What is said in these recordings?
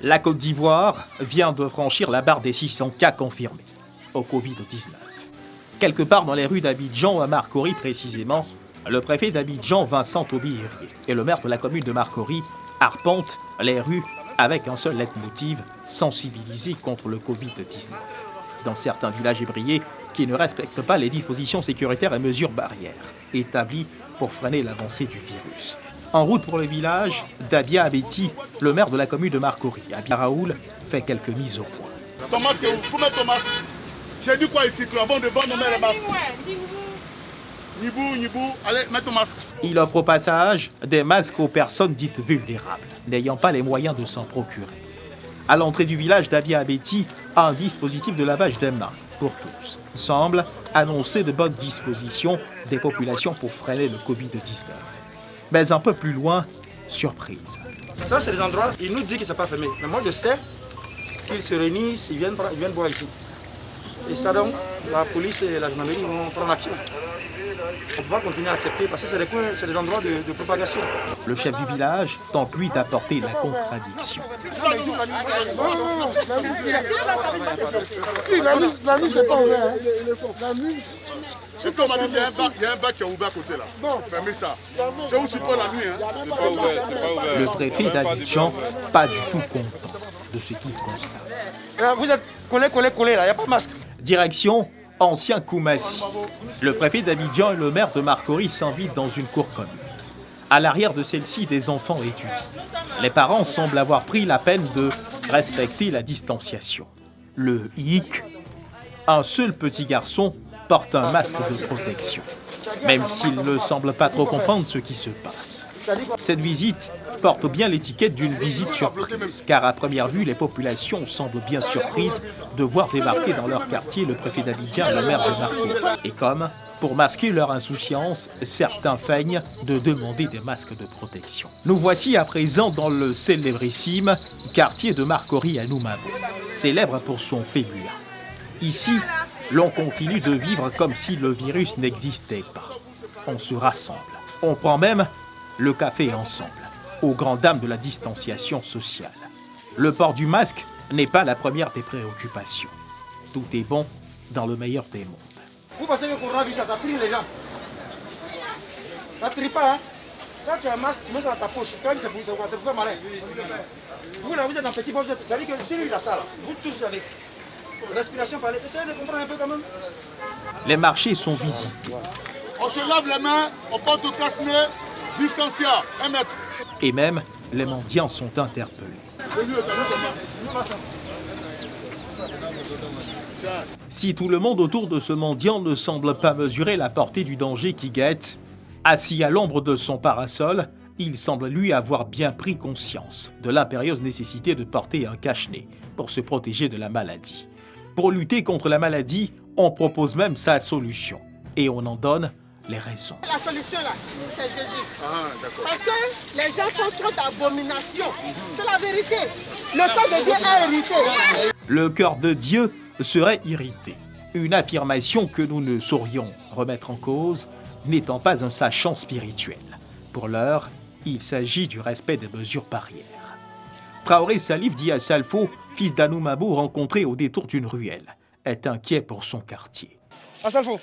La Côte d'Ivoire vient de franchir la barre des 600 cas confirmés au Covid-19. Quelque part dans les rues d'Abidjan, à Marcory précisément, le préfet d'Abidjan, Vincent Aubirier, et le maire de la commune de Marcory arpentent les rues avec un seul leitmotiv, sensibiliser contre le Covid-19. Dans certains villages ébriés qui ne respectent pas les dispositions sécuritaires et mesures barrières établies pour freiner l'avancée du virus. En route pour le village d'Abia Abeti, le maire de la commune de Marcory, Abia Raoul, fait quelques mises au point. Ton masque, faut mettre ton masque. J'ai dit quoi ici, que avant de vendre, on met le masque. Nibou, allez, mets ton masque. Il offre au passage des masques aux personnes dites vulnérables, n'ayant pas les moyens de s'en procurer. À l'entrée du village d'Abia Abeti, un dispositif de lavage des mains pour tous semble annoncer de bonnes dispositions des populations pour freiner le Covid-19. Mais un peu plus loin, surprise. Ça, c'est des endroits, ils nous disent que ce n'est pas fermé. Mais moi, je sais qu'ils se réunissent, ils viennent boire ici. Et ça, donc, la police et la gendarmerie vont prendre action. On va continuer à accepter parce que c'est des endroits de propagation. Le chef du village tente, lui, d'apporter la contradiction. Si, la nuit, c'est pas ouvert. La nuit. Et puis on m'a dit qu'il y a un bac qui est ouvert à côté là. Fermez ça. Je vous suppose la nuit. C'est pas ouvert. Le préfet d'Abidjan, pas du tout content de ce qu'il constate. Vous êtes collés là, il n'y a pas de masque. Direction Ancien Koumassi. Le préfet d'Abidjan et le maire de Marcory s'invitent dans une cour commune. À l'arrière de celle-ci, des enfants étudient. Les parents semblent avoir pris la peine de respecter la distanciation. Le hic, un seul petit garçon porte un masque de protection, même s'il ne semble pas trop comprendre ce qui se passe. Cette visite porte bien l'étiquette d'une visite surprise, car à première vue, les populations semblent bien surprises de voir débarquer dans leur quartier le préfet d'Abidjan et le maire de Marcory. Et comme, pour masquer leur insouciance, certains feignent de demander des masques de protection. Nous voici à présent dans le célébrissime quartier de Marcory à Noumabo, célèbre pour son féminin. Ici, l'on continue de vivre comme si le virus n'existait pas. On se rassemble. On prend même le café ensemble, aux grandes dames de la distanciation sociale. Le port du masque n'est pas la première des préoccupations. Tout est bon dans le meilleur des mondes. Vous pensez que le coronavirus, ça trie les gens? Ça trie pas, hein? Quand tu as un masque, tu mets ça dans ta poche. Quand c'est pour faire malin. Vous là, vous êtes dans petit poche. Ça veut dire que celui il a ça, là. Vous tous vous avez. Respiration par les... Essayez de comprendre un peu quand même. Les marchés sont visités. On se lave les mains, on porte au casse-nez, distancia, 1 mètre. Et même, les mendiants sont interpellés. Si tout le monde autour de ce mendiant ne semble pas mesurer la portée du danger qui guette, assis à l'ombre de son parasol, il semble lui avoir bien pris conscience de l'impérieuse nécessité de porter un cache-nez pour se protéger de la maladie. Pour lutter contre la maladie, on propose même sa solution et on en donne les raisons. La solution là, c'est Jésus. Parce que les gens font trop d'abominations. C'est la vérité. Le cœur de Dieu est irrité. Le cœur de Dieu serait irrité. Une affirmation que nous ne saurions remettre en cause, n'étant pas un sachant spirituel. Pour l'heure, il s'agit du respect des mesures barrières. Traoré Salif dit à Salfo, fils d'Anoumabo rencontré au détour d'une ruelle, est inquiet pour son quartier. Ah Salfo,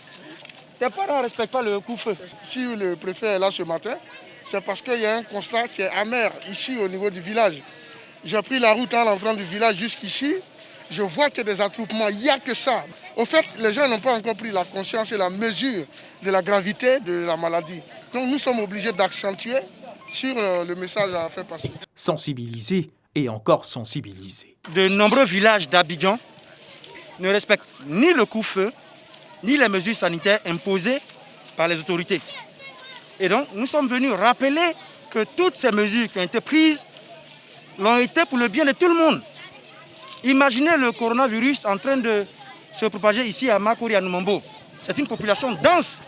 tes parents ne respectent pas le couvre-feu. Si le préfet est là ce matin, c'est parce qu'il y a un constat qui est amer ici au niveau du village. J'ai pris la route en entrant du village jusqu'ici. Je vois qu'il y a des attroupements, il n'y a que ça. Au fait, les gens n'ont pas encore pris la conscience et la mesure de la gravité de la maladie. Donc nous sommes obligés d'accentuer sur le message à faire passer. Sensibiliser et encore sensibiliser. De nombreux villages d'Abidjan ne respectent ni le couvre-feu, ni les mesures sanitaires imposées par les autorités. Et donc, nous sommes venus rappeler que toutes ces mesures qui ont été prises l'ont été pour le bien de tout le monde. Imaginez le coronavirus en train de se propager ici à Marcory, à Noumabo. C'est une population dense.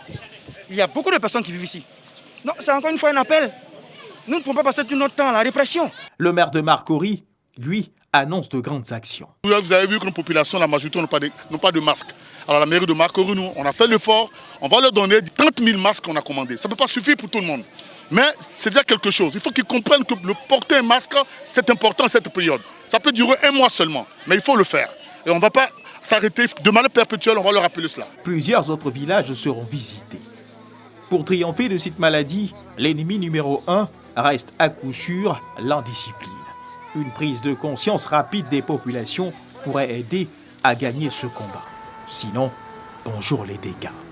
Il y a beaucoup de personnes qui vivent ici. Donc, c'est encore une fois un appel. Nous ne pouvons pas passer tout notre temps à la répression. Le maire de Marcory, lui, annonce de grandes actions. Vous avez vu que nos populations, la majorité, n'ont pas de masques. Alors la mairie de Marcory, nous, on a fait l'effort. On va leur donner 30 000 masques qu'on a commandés. Ça ne peut pas suffire pour tout le monde. Mais c'est déjà quelque chose. Il faut qu'ils comprennent que le porter un masque, c'est important cette période. Ça peut durer 1 mois seulement, mais il faut le faire. Et on ne va pas s'arrêter de manière perpétuelle, on va leur rappeler cela. Plusieurs autres villages seront visités. Pour triompher de cette maladie, l'ennemi numéro 1 reste à coup sûr l'indiscipline. Une prise de conscience rapide des populations pourrait aider à gagner ce combat. Sinon, bonjour les dégâts.